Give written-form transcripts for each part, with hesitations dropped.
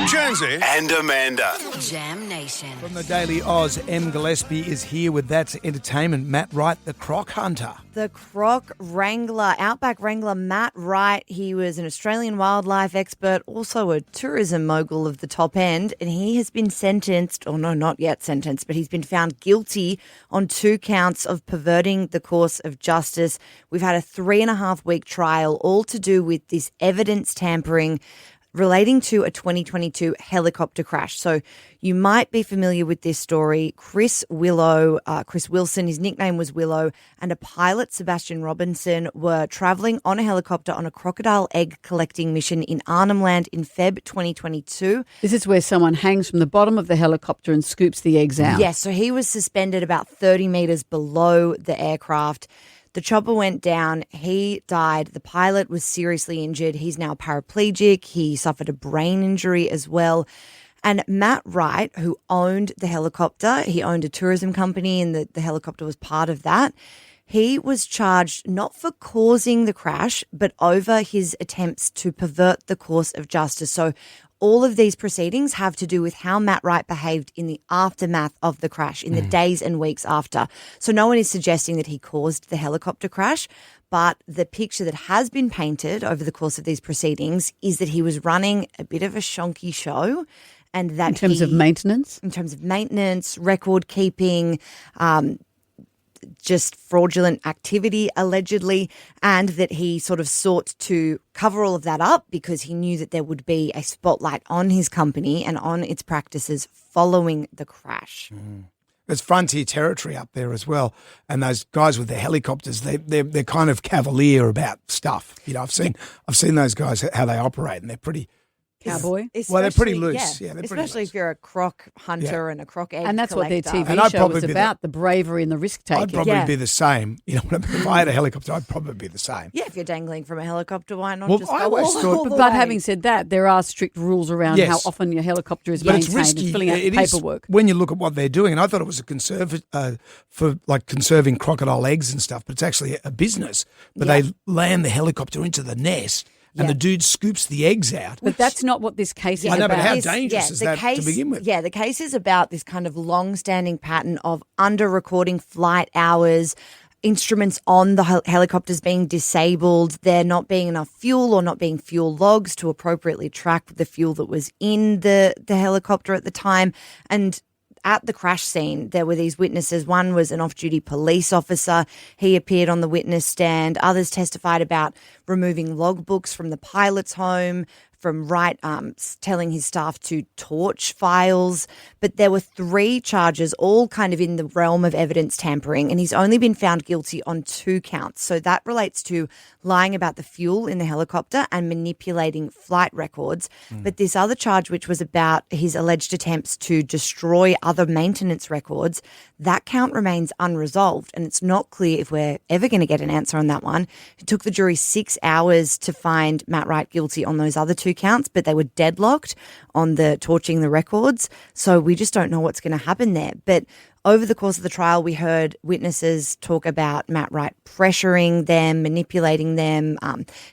Jonesy and Amanda. Jam Nation. From the Daily Oz, M. Gillespie is here with That's Entertainment. Matt Wright, the croc hunter. The croc wrangler, Outback wrangler Matt Wright. He was an Australian wildlife expert, also a tourism mogul of the top end, and he has been sentenced, or no, not yet sentenced, but he's been found guilty on 2 counts of perverting the course of justice. We've had a 3.5-week trial, all to do with this evidence tampering relating to a 2022 helicopter crash. So you might be familiar with this story. Chris Wilson, his nickname was Willow, and a pilot, Sebastian Robinson, were travelling on a helicopter on a crocodile egg collecting mission in Arnhem Land in Feb 2022. This is where someone hangs from the bottom of the helicopter and scoops the eggs out. Yes, so he was suspended about 30 metres below the aircraft. The chopper went down. He died. The pilot was seriously injured. He's now paraplegic. He suffered a brain injury as well. And Matt Wright, who owned the helicopter, he owned a tourism company and the helicopter was part of that. He was charged not for causing the crash, but over his attempts to pervert the course of justice. So all of these proceedings have to do with how Matt Wright behaved in the aftermath of the crash, in the days and weeks after. So no one is suggesting that he caused the helicopter crash, but the picture that has been painted over the course of these proceedings is that he was running a bit of a shonky show. And that In terms of maintenance? In terms of maintenance, record keeping, just fraudulent activity, allegedly, and that he sort of sought to cover all of that up because he knew that there would be a spotlight on his company and on its practices following the crash. There's frontier territory up there as well, and those guys with their helicopters, they're kind of cavalier about stuff. You know, I've seen those guys how they operate, and they're pretty Cowboy? Well, they're pretty loose. Yeah, they're pretty especially loose. if you're a croc hunter and a croc egg And that's what their collector. TV And I'd show probably was be about, the bravery and the risk-taking. I'd probably Yeah. be the same. You know what I mean? If I had a helicopter, I'd probably be the same. Yeah, if you're dangling from a helicopter, why not Well, just I go always all thought- the But way? having said that, there are strict rules around Yes. how often your helicopter is But it's maintained risky. and filling out It is paperwork. when you look at what they're doing. And I thought it was a for like conserving crocodile eggs and stuff, but it's actually a business. But they land the helicopter into the nest, and the dude scoops the eggs out. But that's not what this case is I know, about. but how dangerous is that to begin with? Yeah, the case is about this kind of long-standing pattern of under-recording flight hours, instruments on the helicopters being disabled, there not being enough fuel or not being fuel logs to appropriately track the fuel that was in the helicopter at the time. And at the crash scene, there were these witnesses. One was an off-duty police officer. He appeared on the witness stand. Others testified about removing logbooks from the pilot's home, from Wright telling his staff to torch files. But there were 3 charges, all kind of in the realm of evidence tampering, and he's only been found guilty on 2 counts. So that relates to lying about the fuel in the helicopter and manipulating flight records. But this other charge, which was about his alleged attempts to destroy other maintenance records, that count remains unresolved, and it's not clear if we're ever going to get an answer on that one. It took the jury 6 hours to find Matt Wright guilty on those other 2 counts, but they were deadlocked on the torching the records. So we just don't know what's going to happen there. But over the course of the trial, we heard witnesses talk about Matt Wright pressuring them, manipulating them.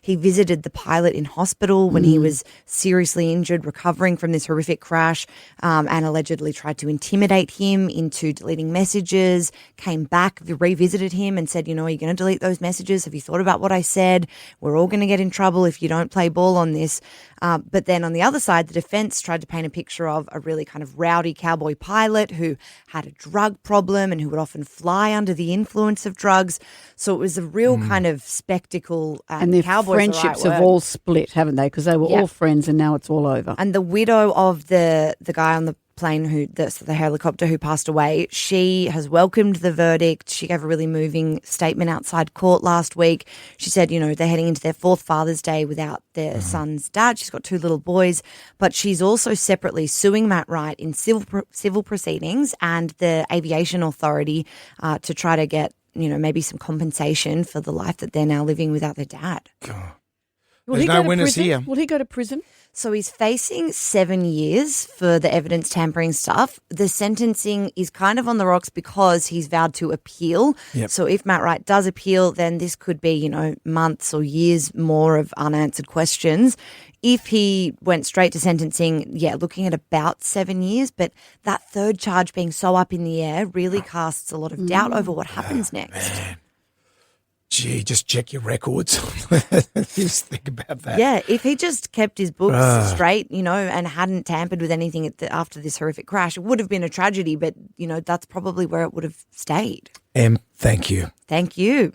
He visited the pilot in hospital when he was seriously injured, recovering from this horrific crash, and allegedly tried to intimidate him into deleting messages, came back, revisited him and said, you know, are you going to delete those messages? Have you thought about what I said? We're all going to get in trouble if you don't play ball on this. But then on the other side, the defense tried to paint a picture of a really kind of rowdy cowboy pilot who had a drug problem and who would often fly under the influence of drugs. So it was a real kind of spectacle. And their cowboy's friendships the right have word. all split, haven't they? Because they were all friends and now it's all over. And the widow of the guy on the plane the helicopter who passed away, she has welcomed the verdict. She gave a really moving statement outside court last week. She said, you know, they're heading into their 4th Father's Day without their son's dad. She's got 2 little boys, but she's also separately suing Matt Wright in civil proceedings and the Aviation Authority to try to get, you know, maybe some compensation for the life that they're now living without their dad. There's no winners here. Will he go to prison? So he's facing 7 years for the evidence tampering stuff. The sentencing is kind of on the rocks because he's vowed to appeal. Yep. So if Matt Wright does appeal, then this could be, months or years more of unanswered questions. If he went straight to sentencing, looking at about 7 years. But that third charge being so up in the air really casts a lot of doubt over what happens next. Man. Gee, just check your records. Just think about that. Yeah, if he just kept his books straight, and hadn't tampered with anything after this horrific crash, it would have been a tragedy, but, that's probably where it would have stayed. Em, thank you. Thank you.